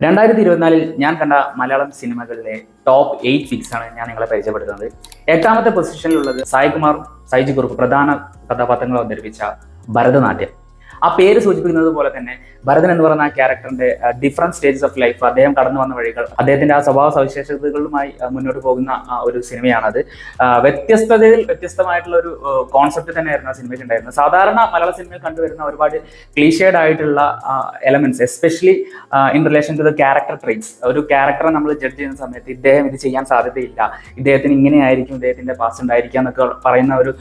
2024 ഞാൻ കണ്ട മലയാളം സിനിമകളിലെ ടോപ്പ് 8 ഫിക്സ് ആണ് ഞാൻ നിങ്ങളെ പരിചയപ്പെടുത്തുന്നത്. എട്ടാമത്തെ പൊസിഷനിലുള്ളത് സായികുമാറും സൈജു കുറുപ്പ് പ്രധാന കഥാപാത്രങ്ങൾ അവതരിപ്പിച്ച ഭരതനാട്യം. ആ പേര് സൂചിപ്പിക്കുന്നത് പോലെ തന്നെ ഭരതൻ എന്ന് പറയുന്ന ആ ക്യാരക്ടറിന്റെ ഡിഫറെന്റ് സ്റ്റേജസ് ഓഫ് ലൈഫ്, അദ്ദേഹം കടന്നു വന്ന വഴികൾ, അദ്ദേഹത്തിന്റെ ആ സ്വഭാവ സവിശേഷതകളുമായി മുന്നോട്ട് പോകുന്ന ഒരു സിനിമയാണത്. വ്യത്യസ്തതയിൽ വ്യത്യസ്തമായിട്ടുള്ള ഒരു കോൺസെപ്റ്റ് തന്നെയായിരുന്നു ആ സിനിമയ്ക്ക് ഉണ്ടായിരുന്നത്. സാധാരണ മലയാള സിനിമയിൽ കണ്ടുവരുന്ന ഒരുപാട് ക്ലീഷേഡ് ആയിട്ടുള്ള elements, especially in relation to the character traits. ഒരു ക്യാരക്ടറെ നമ്മൾ ജഡ്ജ് ചെയ്യുന്ന സമയത്ത് ഇദ്ദേഹം ഇത് ചെയ്യാൻ സാധ്യതയില്ല, ഇദ്ദേഹത്തിന് ഇങ്ങനെയായിരിക്കും, ഇദ്ദേഹത്തിന്റെ പാസ്റ്റ് ഉണ്ടായിരിക്കുക എന്നൊക്കെ പറയുന്ന ഒരു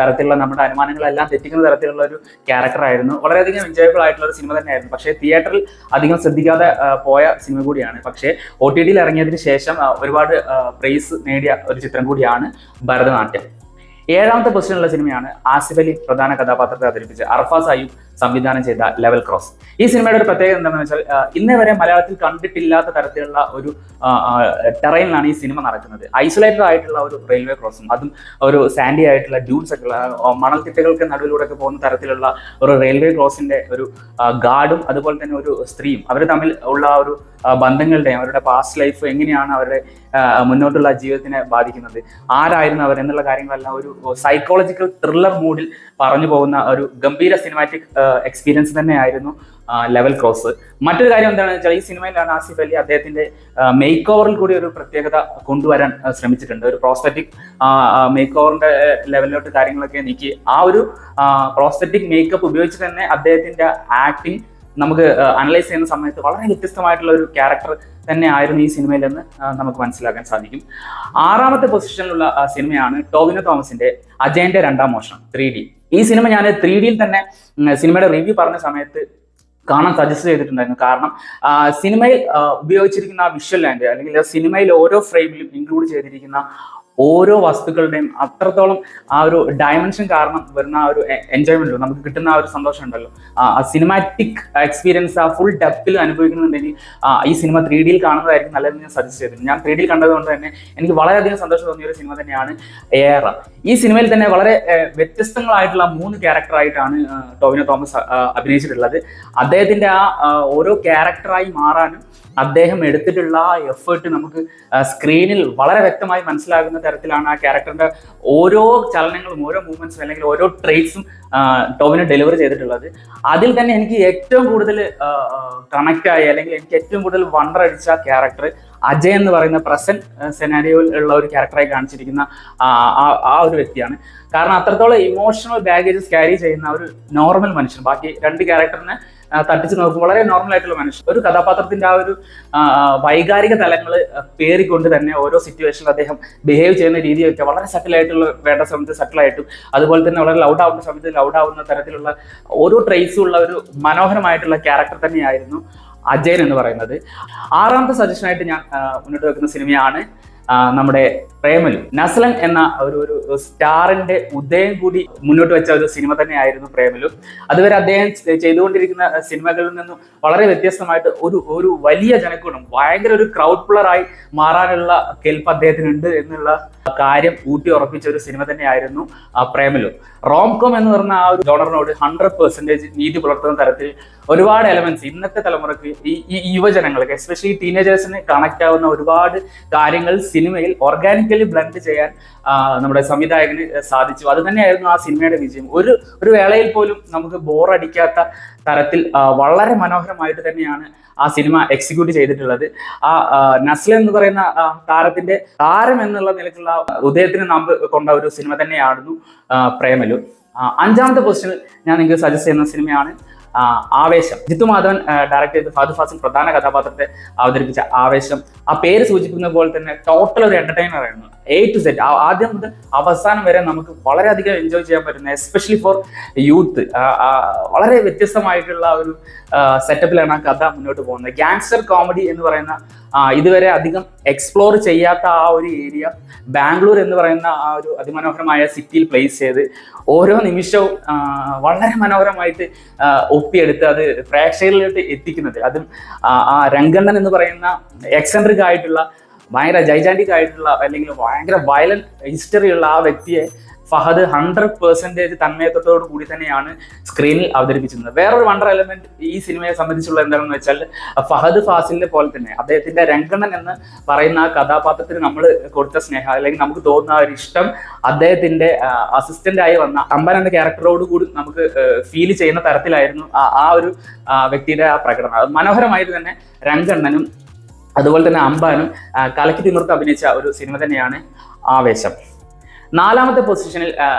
തരത്തിലുള്ള നമ്മുടെ അനുമാനങ്ങളെല്ലാം തെറ്റിക്കുന്ന തരത്തിലുള്ള ഒരു ക്യാരക്ടറായിരുന്നു. വളരെയധികം എൻജോയബിൾ ആയിട്ടുള്ള ഒരു സിനിമ തന്നെയായിരുന്നു. പക്ഷേ തിയേറ്ററിൽ അധികം ശ്രദ്ധിക്കാതെ പോയ സിനിമ കൂടിയാണ്. പക്ഷേ OTTയിൽ ഇറങ്ങിയതിന് ശേഷം ഒരുപാട് പ്രൈസ് നേടിയ ഒരു ചിത്രം കൂടിയാണ് ഭരതനാട്യം. ഏഴാമത്തെ പൊസിഷനിലുള്ള സിനിമയാണ് ആസിഫ് അലി പ്രധാന കഥാപാത്രത്തെ അവതരിപ്പിച്ച് അർഫാസ് അയ്യൂബ് സംവിധാനം ചെയ്ത ലെവൽ ക്രോസ്. ഈ സിനിമയുടെ ഒരു പ്രത്യേകത എന്താണെന്ന് വെച്ചാൽ, ഇന്നേ വരെ മലയാളത്തിൽ കണ്ടിട്ടില്ലാത്ത തരത്തിലുള്ള ഒരു ടെറൈനിലാണ് ഈ സിനിമ നടക്കുന്നത്. ഐസൊലേറ്റഡ് ആയിട്ടുള്ള ഒരു റെയിൽവേ ക്രോസും, അതും ഒരു സാൻഡി ആയിട്ടുള്ള ഡ്യൂൺസ് ഒക്കെ ഉള്ള മണൽത്തിട്ടകൾക്ക് നടുവിലൂടെ ഒക്കെ പോകുന്ന തരത്തിലുള്ള ഒരു റെയിൽവേ ക്രോസിന്റെ ഒരു ഗാർഡും അതുപോലെ തന്നെ ഒരു സ്ത്രീയും അവർ തമ്മിൽ ഉള്ള ഒരു ബന്ധങ്ങളുടെയും അവരുടെ പാസ്റ്റ് ലൈഫ് എങ്ങനെയാണ് അവരുടെ മുന്നോട്ടുള്ള ജീവിതത്തിനെ ബാധിക്കുന്നത്, ആരായിരുന്നു അവർ എന്നുള്ള കാര്യങ്ങളെല്ലാം ഒരു സൈക്കോളജിക്കൽ ത്രില്ലർ മൂഡിൽ പറഞ്ഞു പോകുന്ന ഒരു ഗംഭീര സിനിമാറ്റിക് എക്സ്പീരിയൻസ് തന്നെയായിരുന്നു ലെവൽ ക്രോസ്. മറ്റൊരു കാര്യം എന്താണെന്ന് വെച്ചാൽ, ഈ സിനിമയിലാണ് ആസിഫ് അലി അദ്ദേഹത്തിന്റെ മേക്ക് ഓവറിൽ കൂടി ഒരു പ്രത്യേകത കൊണ്ടുവരാൻ ശ്രമിച്ചിട്ടുണ്ട്. ഒരു പ്രോസ്തെറ്റിക് മേക്ക് ഓവറിന്റെ ലെവലിലോട്ട് കാര്യങ്ങളൊക്കെ നീക്കി ആ ഒരു പ്രോസ്തെറ്റിക് മേക്കപ്പ് ഉപയോഗിച്ച് തന്നെ അദ്ദേഹത്തിന്റെ ആക്ടിങ് നമുക്ക് അനലൈസ് ചെയ്യുന്ന സമയത്ത് വളരെ വ്യത്യസ്തമായിട്ടുള്ള ഒരു ക്യാരക്ടർ തന്നെ ആയിരുന്നു ഈ സിനിമയിലെന്ന് നമുക്ക് മനസ്സിലാക്കാൻ സാധിക്കും. ആറാമത്തെ പൊസിഷനിലുള്ള സിനിമയാണ് ടോവിനോ തോമസിന്റെ അജയന്റെ രണ്ടാം മോഷണം 3D. ഈ സിനിമ ഞാൻ 3Dയിൽ തന്നെ സിനിമയുടെ റിവ്യൂ പറഞ്ഞ സമയത്ത് കാണാൻ സജസ്റ്റ് ചെയ്തിട്ടുണ്ടായിരുന്നു. കാരണം സിനിമയിൽ ഉപയോഗിച്ചിരിക്കുന്ന ആ വിഷ്വൽ ലാംഗ്വേജ്, അല്ലെങ്കിൽ സിനിമയിൽ ഓരോ ഫ്രെയിമിലും ഇൻക്ലൂഡ് ചെയ്തിരിക്കുന്ന ഓരോ വസ്തുക്കളുടെയും അത്രത്തോളം ആ ഒരു ഡയമെൻഷൻ കാരണം വരുന്ന ആ ഒരു എൻജോയ്മെന്റ്, നമുക്ക് കിട്ടുന്ന ആ ഒരു സന്തോഷം ഉണ്ടല്ലോ, ആ സിനിമാറ്റിക് എക്സ്പീരിയൻസ് ആ ഫുൾ ഡെപ്തിൽ അനുഭവിക്കുന്നുണ്ടെങ്കിൽ ഈ സിനിമ 3Dയിൽ കാണുന്നതായിരിക്കും നല്ലതെന്ന് ഞാൻ സജസ്റ്റ് ചെയ്തിട്ടുണ്ട്. ഞാൻ 3Dയിൽ കണ്ടതുകൊണ്ട് തന്നെ എനിക്ക് വളരെയധികം സന്തോഷം തോന്നിയ ഒരു സിനിമ തന്നെയാണ് ഏറ. ഈ സിനിമയിൽ തന്നെ വളരെ വ്യത്യസ്തങ്ങളായിട്ടുള്ള 3 ക്യാരക്ടറായിട്ടാണ് ടോവിനോ തോമസ് അഭിനയിച്ചിട്ടുള്ളത്. അദ്ദേഹത്തിന്റെ ആ ഓരോ ക്യാരക്ടറായി മാറാനും അദ്ദേഹം എടുത്തിട്ടുള്ള ആ എഫേർട്ട് നമുക്ക് സ്ക്രീനിൽ വളരെ വ്യക്തമായി മനസ്സിലാകുന്ന തരത്തിലാണ് ആ ക്യാരക്ടറിന്റെ ഓരോ ചലനങ്ങളും, ഓരോ മൂവ്മെന്റ്സും, അല്ലെങ്കിൽ ഓരോ ട്രേറ്റ്സും ടോവിനോ ഡെലിവർ ചെയ്തിട്ടുള്ളത്. അതിൽ തന്നെ എനിക്ക് ഏറ്റവും കൂടുതൽ കണക്ട് ആയി, അല്ലെങ്കിൽ എനിക്ക് ഏറ്റവും കൂടുതൽ വണ്ടർ അടിച്ച ക്യാരക്ടർ അജയ് എന്ന് പറയുന്ന പ്രസന്റ് സെനാരിയോയിൽ ഉള്ള ഒരു ക്യാരക്ടറായി കാണിച്ചിരിക്കുന്ന ആ ഒരു വ്യക്തിയാണ്. കാരണം അത്രത്തോളം ഇമോഷണൽ ബാഗേജസ് ക്യാരി ചെയ്യുന്ന ഒരു നോർമൽ മനുഷ്യൻ, ബാക്കി 2 ക്യാരക്ടറിനെ തട്ടിച്ച് നോക്കും വളരെ നോർമൽ ആയിട്ടുള്ള മനുഷ്യൻ, ഒരു കഥാപാത്രത്തിന്റെ ആ ഒരു വൈകാരിക തലങ്ങൾ പേറിക്കൊണ്ട് തന്നെ ഓരോ സിറ്റുവേഷനിൽ അദ്ദേഹം ബിഹേവ് ചെയ്യുന്ന രീതിയൊക്കെ വളരെ സട്ടിലായിട്ടുള്ള, വേണ്ട സമയത്ത് സട്ടിലായിട്ടും അതുപോലെ തന്നെ വളരെ ലൗഡ് ആവുന്ന സമയത്ത് ലൗഡ് ആവുന്ന തരത്തിലുള്ള ഓരോ ട്രേസും ഉള്ള ഒരു മനോഹരമായിട്ടുള്ള ക്യാരക്ടർ തന്നെയായിരുന്നു അജയൻ എന്ന് പറയുന്നത്. ആറാമത്തെ സജഷനായിട്ട് ഞാൻ മുന്നോട്ട് വെക്കുന്ന സിനിമയാണ് നമ്മുടെ പ്രേമലു. നസ്ലൻ എന്ന ഒരു സ്റ്റാറിന്റെ ഉദയം കൂടി മുന്നോട്ട് വെച്ച ഒരു സിനിമ തന്നെയായിരുന്നു പ്രേമലു. അതുവരെ അദ്ദേഹം ചെയ്തുകൊണ്ടിരിക്കുന്ന സിനിമകളിൽ നിന്നും വളരെ വ്യത്യസ്തമായിട്ട് ഒരു വലിയ ജനക്കൂട്ടം, ഭയങ്കര ഒരു ക്രൗഡ് പുള്ളറായി മാറാനുള്ള കെൽപ്പ് അദ്ദേഹത്തിനുണ്ട് എന്നുള്ള കാര്യം ഊട്ടി ഉറപ്പിച്ച ഒരു സിനിമ തന്നെയായിരുന്നു പ്രേമലു. റോംകോം എന്ന് പറഞ്ഞ ആ ഒരു ജോണറിനോട് 100% നീതി പുലർത്തുന്ന തരത്തിൽ ഒരുപാട് എലമെന്റ്സ് ഇന്നത്തെ തലമുറക്ക്, ഈ യുവജനങ്ങൾക്ക്, എസ്പെഷ്യലി ടീനേജേഴ്സിന് കണക്ട് ആവുന്ന ഒരുപാട് കാര്യങ്ങൾ സിനിമയിൽ ഓർഗാനിക്കലി ബ്ലെൻഡ് ചെയ്യാൻ നമ്മുടെ സംവിധായകന് സാധിച്ചു. അത് തന്നെയായിരുന്നു ആ സിനിമയുടെ വിജയം. ഒരു വേളയിൽ പോലും നമുക്ക് ബോറടിക്കാത്ത തരത്തിൽ വളരെ മനോഹരമായിട്ട് തന്നെയാണ് ആ സിനിമ എക്സിക്യൂട്ട് ചെയ്തിട്ടുള്ളത്. ആ നസ്ലൻ എന്ന് പറയുന്ന താരത്തിന്റെ താരം എന്നുള്ള നിലയ്ക്കുള്ള ഉദയത്തിന് നാമ്പ് കൊണ്ട ഒരു സിനിമ തന്നെയായിരുന്നു പ്രേമലു. അഞ്ചാമത്തെ പൊസിഷനിൽ ഞാൻ നിങ്ങൾക്ക് സജസ്റ്റ് ചെയ്യുന്ന സിനിമയാണ് ആവേശം. ജിത്തു മാധവൻ ഡയറക്ട് ചെയ്ത് ഫഹദ് ഫാസിൽ പ്രധാന കഥാപാത്രത്തെ അവതരിപ്പിച്ച ആവേശം, ആ പേര് സൂചിപ്പിക്കുന്ന പോലെ തന്നെ ടോട്ടൽ ഒരു എന്റർടൈനർ ആയിരുന്നു. A to Z, ആദ്യം മുതൽ അവസാനം വരെ നമുക്ക് വളരെയധികം എൻജോയ് ചെയ്യാൻ പറ്റുന്ന, എസ്പെഷ്യലി ഫോർ യൂത്ത്, വളരെ വ്യത്യസ്തമായിട്ടുള്ള ഒരു സെറ്റപ്പിലാണ് ആ കഥ മുന്നോട്ട് പോകുന്നത്. ഗാങ്സ്റ്റർ കോമഡി എന്ന് പറയുന്ന ഇതുവരെ അധികം എക്സ്പ്ലോർ ചെയ്യാത്ത ആ ഒരു ഏരിയ ബാംഗ്ലൂർ എന്ന് പറയുന്ന ആ ഒരു അതിമനോഹരമായ സിറ്റിയിൽ പ്ലേസ് ചെയ്ത് ഓരോ നിമിഷവും വളരെ മനോഹരമായിട്ട് ഒപ്പിയെടുത്ത് അത് പ്രേക്ഷകരിലോട്ട് എത്തിക്കുന്നത്, അതും ആ രംഗണ്ണൻ എന്ന് പറയുന്ന എക്സെൻട്രിക് ആയിട്ടുള്ള, ഭയങ്കര ജൈജാൻറ്റിക് ആയിട്ടുള്ള, അല്ലെങ്കിൽ ഭയങ്കര വയലന്റ് ഹിസ്റ്ററി ഉള്ള ആ വ്യക്തിയെ ഫഹദ് 100% തന്മയത്വത്തോടു കൂടി തന്നെയാണ് സ്ക്രീനിൽ അവതരിപ്പിച്ചിരുന്നത്. വേറൊരു വണ്ടർ എലമെന്റ് ഈ സിനിമയെ സംബന്ധിച്ചുള്ള എന്താണെന്ന് വെച്ചാൽ, ഫഹദ് ഫാസിലിനെ പോലെ തന്നെ അദ്ദേഹത്തിന്റെ രംഗണ്ണൻ എന്ന് പറയുന്ന ആ കഥാപാത്രത്തിന് നമ്മൾ കൊടുത്ത സ്നേഹം, അല്ലെങ്കിൽ നമുക്ക് തോന്നുന്ന ഒരു ഇഷ്ടം അദ്ദേഹത്തിന്റെ അസിസ്റ്റന്റ് ആയി വന്ന അമ്പൻ എന്ന ക്യാരക്ടറോട് കൂടി നമുക്ക് ഫീൽ ചെയ്യുന്ന തരത്തിലായിരുന്നു ആ ഒരു വ്യക്തിയുടെ ആ പ്രകടനം. അത് മനോഹരമായിട്ട് തന്നെ രംഗണ്ണനും അതുപോലെ തന്നെ അമ്പാനും കലക്കി തിമിർത്ത് അഭിനയിച്ച ഒരു സിനിമ തന്നെയാണ് ആവേശം. 4ാമത്തെ പൊസിഷനിൽ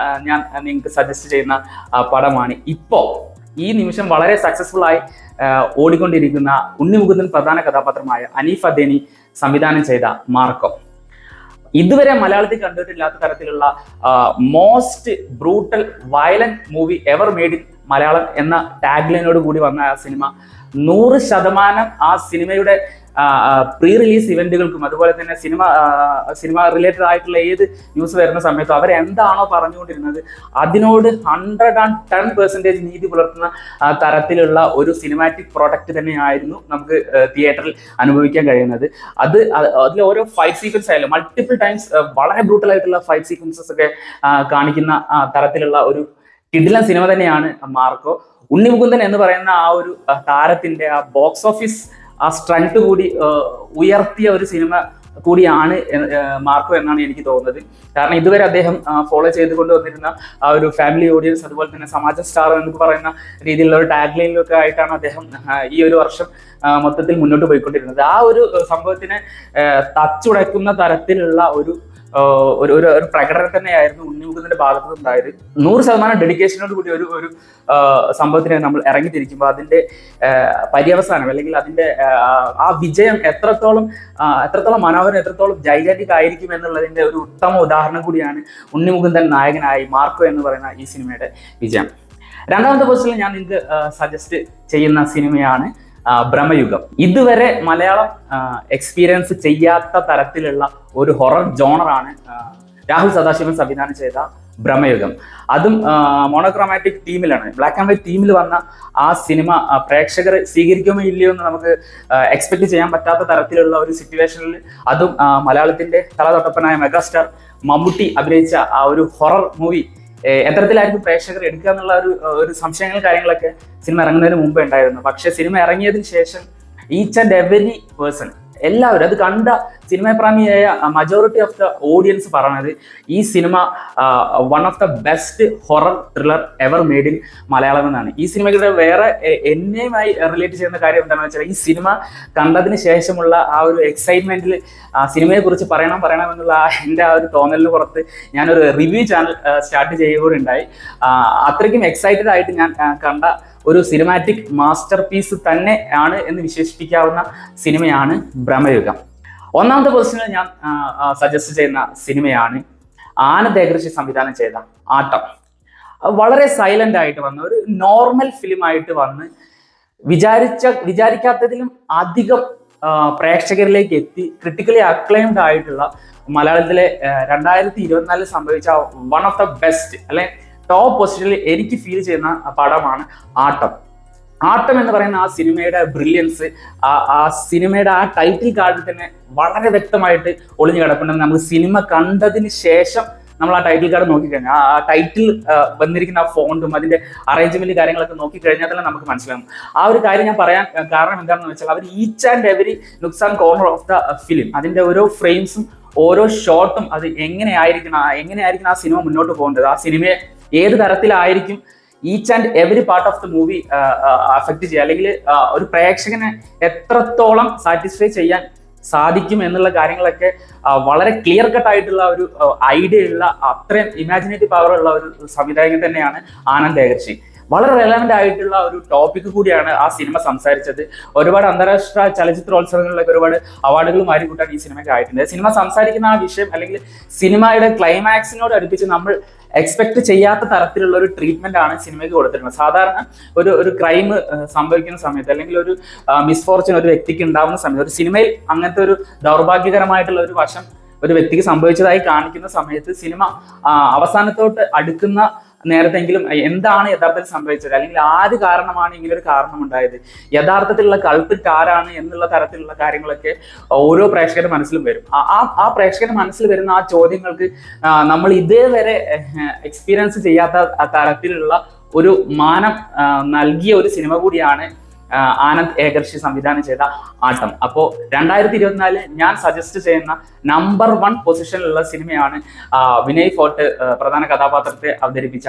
ഞാൻ നിങ്ങൾക്ക് സജസ്റ്റ് ചെയ്യുന്ന പടമാണ് ഇപ്പോൾ ഈ നിമിഷം വളരെ സക്സസ്ഫുൾ ആയി ഓടിക്കൊണ്ടിരിക്കുന്ന ഉണ്ണിമുകുന്ദൻ പ്രധാന കഥാപാത്രമായ അനീഫ് അദേനി സംവിധാനം ചെയ്ത മാർക്കോ. ഇതുവരെ മലയാളത്തിൽ കണ്ടിട്ടില്ലാത്ത തരത്തിലുള്ള most brutal violent movie ever made in Malayalam എന്ന ടാഗ്ലൈനോട് കൂടി വന്ന ആ സിനിമ 100% ആ സിനിമയുടെ പ്രീ റിലീസ് ഇവന്റുകൾക്കും അതുപോലെ തന്നെ സിനിമ റിലേറ്റഡ് ആയിട്ടുള്ള ഏത് ന്യൂസ് വരുന്ന സമയത്തും അവരെന്താണോ പറഞ്ഞുകൊണ്ടിരുന്നത് അതിനോട് 110% നീതി പുലർത്തുന്ന തരത്തിലുള്ള ഒരു സിനിമാറ്റിക് പ്രോഡക്റ്റ് തന്നെയായിരുന്നു നമുക്ക് തിയേറ്ററിൽ അനുഭവിക്കാൻ കഴിയുന്നത്. അതിൽ ഓരോ ഫൈറ്റ് സീക്വൻസ് ആയാലും മൾട്ടിപ്പിൾ ടൈംസ് വളരെ ബ്രൂട്ടൽ ആയിട്ടുള്ള ഫൈറ്റ് സീക്വൻസസ് ഒക്കെ കാണിക്കുന്ന തരത്തിലുള്ള ഒരു കിടിലൻ സിനിമ തന്നെയാണ് മാർക്കോ. ഉണ്ണിമുകുന്ദൻ എന്ന് പറയുന്ന ആ ഒരു താരത്തിന്റെ ആ ബോക്സ് ഓഫീസ് ആ സ്ട്രെങ്ത് കൂടി ഉയർത്തിയ ഒരു സിനിമ കൂടിയാണ് മാർക്കോ എന്നാണ് എനിക്ക് തോന്നുന്നത്. കാരണം ഇതുവരെ അദ്ദേഹം ഫോളോ ചെയ്തുകൊണ്ട് വന്നിരുന്ന ആ ഒരു ഫാമിലി ഓഡിയൻസ് അതുപോലെ തന്നെ സമാജ സ്റ്റാർ എന്ന് പറയുന്ന രീതിയിലുള്ള ഒരു ടാഗ് ലൈനിലൊക്കെ ആയിട്ടാണ് അദ്ദേഹം ഈ ഒരു വർഷം മൊത്തത്തിൽ മുന്നോട്ട് പോയിക്കൊണ്ടിരുന്നത്. ആ ഒരു സംഭവത്തിനെ തച്ചുടയ്ക്കുന്ന തരത്തിലുള്ള ഒരു പ്രകടനം തന്നെയായിരുന്നു ഉണ്ണിമുകുന്ദന്റെ ഭാഗത്ത് ഉണ്ടായത്. 100% ഡെഡിക്കേഷനോട് കൂടി ഒരു സംഭവത്തിനെ നമ്മൾ ഇറങ്ങിത്തിരിക്കുമ്പോൾ അതിന്റെ പര്യവസാനം അല്ലെങ്കിൽ അതിന്റെ ആ വിജയം എത്രത്തോളം മനോഹരം, എത്രത്തോളം ജൈജാറ്റിക് ആയിരിക്കും എന്നുള്ളതിന്റെ ഒരു ഉത്തമ ഉദാഹരണം കൂടിയാണ് ഉണ്ണിമുകുന്ദൻ നായകനായി മാർക്കോ എന്ന് പറയുന്ന ഈ സിനിമയുടെ വിജയം. 2ാമത്തെ പൊസിഷനിൽ ഞാൻ നിങ്ങൾക്ക് സജസ്റ്റ് ചെയ്യുന്ന സിനിമയാണ് ഭ്രമയുഗം. ഇതുവരെ മലയാളം എക്സ്പീരിയൻസ് ചെയ്യാത്ത തരത്തിലുള്ള ഒരു ഹൊറർ ജോണറാണ് രാഹുൽ സദാശിവൻ സംവിധാനം ചെയ്ത ഭ്രമയുഗം. അതും മോണോക്രോമാറ്റിക് ടീമിലാണ്, ബ്ലാക്ക് ആൻഡ് വൈറ്റ് ടീമിൽ വന്ന ആ സിനിമ പ്രേക്ഷകർ സ്വീകരിക്കുമോ ഇല്ലയോ എന്ന് നമുക്ക് എക്സ്പെക്ട് ചെയ്യാൻ പറ്റാത്ത തരത്തിലുള്ള ഒരു സിറ്റുവേഷനിൽ, അതും മലയാളത്തിന്റെ തലതൊട്ടപ്പനായ മെഗാസ്റ്റാർ മമ്മൂട്ടി അഭിനയിച്ച ആ ഒരു ഹൊറർ മൂവി എത്തരത്തിലായിരിക്കും പ്രേക്ഷകർ എടുക്കുക എന്നുള്ള ഒരു സംശയങ്ങൾ കാര്യങ്ങളൊക്കെ സിനിമ ഇറങ്ങുന്നതിന് മുമ്പേ ഉണ്ടായിരുന്നു. പക്ഷെ സിനിമ ഇറങ്ങിയതിന് ശേഷം ഈച്ച് ആൻഡ് എവരി പേഴ്സൺ, എല്ലാവരും, അത് കണ്ട സിനിമപ്രേമിയായ മജോറിറ്റി ഓഫ് ദ ഓഡിയൻസ് പറഞ്ഞത് ഈ cinema one of the best horror thriller ever made in Malayalam എന്നാണ്. ഈ സിനിമയുടെ വേറെ എന്നെയുമായി റിലേറ്റ് ചെയ്യുന്ന കാര്യം എന്താണെന്ന് വെച്ചാൽ, ഈ സിനിമ കണ്ടതിന് ശേഷമുള്ള ആ ഒരു എക്സൈറ്റ്മെന്റിൽ സിനിമയെ കുറിച്ച് പറയണം എന്നുള്ള എൻ്റെ ആ ഒരു തോന്നലിന് പുറത്ത് ഞാനൊരു റിവ്യൂ ചാനൽ സ്റ്റാർട്ട് ചെയ്യുകയുണ്ടായി. അത്രയ്ക്കും എക്സൈറ്റഡ് ആയിട്ട് ഞാൻ കണ്ട ഒരു സിനിമാറ്റിക് മാസ്റ്റർ പീസ് തന്നെ ആണ് എന്ന് വിശേഷിപ്പിക്കാവുന്ന സിനിമയാണ് ഭ്രമയുഗം. 1ാമത്തെ പൊസിഷനിൽ ഞാൻ സജസ്റ്റ് ചെയ്യുന്ന സിനിമയാണ് ആനന്ദ് ഏകൃഷി സംവിധാനം ചെയ്ത ആട്ടം. വളരെ സൈലന്റ് ആയിട്ട് വന്ന ഒരു നോർമൽ ഫിലിം ആയിട്ട് വന്ന് വിചാരിക്കാത്തതിലും അധികം പ്രേക്ഷകരിലേക്ക് എത്തി ക്രിട്ടിക്കലി അക്ലൈംഡ് ആയിട്ടുള്ള മലയാളത്തിലെ 2024 സംഭവിച്ച വൺ ഓഫ് ദ ബെസ്റ്റ് അല്ലെ ടോപ്പ് പൊസിഷനിൽ എനിക്ക് ഫീൽ ചെയ്യുന്ന പടമാണ് ആട്ടം. ആട്ടം എന്ന് പറയുന്ന ആ സിനിമയുടെ ബ്രില്യൻസ് ആ സിനിമയുടെ ആ ടൈറ്റിൽ കാർഡിൽ തന്നെ വളരെ വ്യക്തമായിട്ട് ഒളിഞ്ഞു കിടപ്പുണ്ടെന്ന് നമുക്ക് സിനിമ കണ്ടതിന് ശേഷം നമ്മൾ ആ ടൈറ്റിൽ കാർഡ് നോക്കിക്കഴിഞ്ഞാൽ, ആ ടൈറ്റിൽ വന്നിരിക്കുന്ന ആ ഫോണ്ടും അതിന്റെ അറേഞ്ച്മെന്റ് കാര്യങ്ങളൊക്കെ നോക്കിക്കഴിഞ്ഞാൽ തന്നെ നമുക്ക് മനസ്സിലാകും. ആ ഒരു കാര്യം ഞാൻ പറയാൻ കാരണം എന്താണെന്ന് വെച്ചാൽ, അവർ each and every nooks and corner of the film, അതിന്റെ ഓരോ ഫ്രെയിംസും ഓരോ ഷോട്ടും അത് എങ്ങനെയായിരിക്കണം ആ സിനിമ മുന്നോട്ട് പോകേണ്ടത്, ആ സിനിമയെ ഏത് തരത്തിലായിരിക്കും each and every part of the movie affect ചെയ്യുക, അല്ലെങ്കിൽ ഒരു പ്രേക്ഷകനെ എത്രത്തോളം സാറ്റിസ്ഫൈ ചെയ്യാൻ സാധിക്കും എന്നുള്ള കാര്യങ്ങളൊക്കെ വളരെ ക്ലിയർ കട്ട് ആയിട്ടുള്ള ഒരു ഐഡിയ ഉള്ള, അത്രയും ഇമാജിനേറ്റീവ് പവർ ഉള്ള ഒരു സംവിധായകൻ തന്നെയാണ് ആനന്ദ് ഏകൃഷി. വളരെ റെലവന്റ് ആയിട്ടുള്ള ഒരു ടോപ്പിക് കൂടിയാണ് ആ സിനിമ സംസാരിച്ചത്. ഒരുപാട് അന്താരാഷ്ട്ര ചലച്ചിത്രോത്സവങ്ങളിലൊക്കെ ഒരുപാട് അവാർഡുകൾ മാറിക്കൂട്ടാൻ ഈ സിനിമയ്ക്ക് ആയിട്ടുണ്ട്. സിനിമ സംസാരിക്കുന്ന ആ വിഷയം അല്ലെങ്കിൽ സിനിമയുടെ ക്ലൈമാക്സിനോട് അടുപ്പിച്ച് നമ്മൾ എക്സ്പെക്ട് ചെയ്യാത്ത തരത്തിലുള്ള ഒരു ട്രീറ്റ്മെന്റ് ആണ് സിനിമയ്ക്ക് കൊടുത്തിട്ടുള്ളത്. സാധാരണ ഒരു ക്രൈം സംഭവിക്കുന്ന സമയത്ത് അല്ലെങ്കിൽ ഒരു മിസ്ഫോർച്യൂൺ ഒരു വ്യക്തിക്ക് ഉണ്ടാവുന്ന സമയത്ത്, ഒരു സിനിമയിൽ അങ്ങനത്തെ ഒരു ദൗർഭാഗ്യകരമായിട്ടുള്ള ഒരു വശം ഒരു വ്യക്തിക്ക് സംഭവിച്ചതായി കാണിക്കുന്ന സമയത്ത് സിനിമ അവസാനത്തോട്ട് അടുക്കുന്ന നേരത്തെങ്കിലും എന്താണ് യഥാർത്ഥത്തിൽ സംഭവിച്ചത്, അല്ലെങ്കിൽ ആര് കാരണമാണ് ഇങ്ങനെ ഒരു കാരണം ഉണ്ടായത്, യഥാർത്ഥത്തിലുള്ള കൾപ്പിറ്റ് ആരാണ് എന്നുള്ള തരത്തിലുള്ള കാര്യങ്ങളൊക്കെ ഓരോ പ്രേക്ഷകരുടെ മനസ്സിലും വരും. ആ പ്രേക്ഷകരുടെ മനസ്സിൽ വരുന്ന ആ ചോദ്യങ്ങൾക്ക് നമ്മൾ ഇതേവരെ എക്സ്പീരിയൻസ് ചെയ്യാത്ത തരത്തിലുള്ള ഒരു മാനം നൽകിയ ഒരു സിനിമ കൂടിയാണ് ആനന്ദ് ഏകർഷി സംവിധാനം ചെയ്ത ആട്ടം. അപ്പോൾ 2024 ഞാൻ സജസ്റ്റ് ചെയ്യുന്ന നമ്പർ 1 പൊസിഷനിലുള്ള സിനിമയാണ് വിനയ് ഫോർട്ട് പ്രധാന കഥാപാത്രത്തെ അവതരിപ്പിച്ച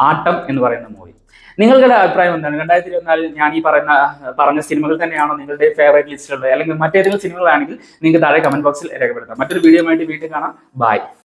ആട്ടം എന്ന് പറയുന്ന മൂവി. നിങ്ങളുടെ അഭിപ്രായം എന്താണ്? 2024 ഞാൻ ഈ പറഞ്ഞ സിനിമകൾ തന്നെയാണോ നിങ്ങളുടെ ഫേവറേറ്റ് ലിസ്റ്റിലുള്ളത്, അല്ലെങ്കിൽ മറ്റേതെങ്കിലും സിനിമകളാണെങ്കിൽ നിങ്ങൾക്ക് താഴെ കമന്റ് ബോക്സിൽ രേഖപ്പെടുത്താം. മറ്റൊരു വീഡിയോ ആയിട്ട് വീണ്ടും കാണാം. ബൈ.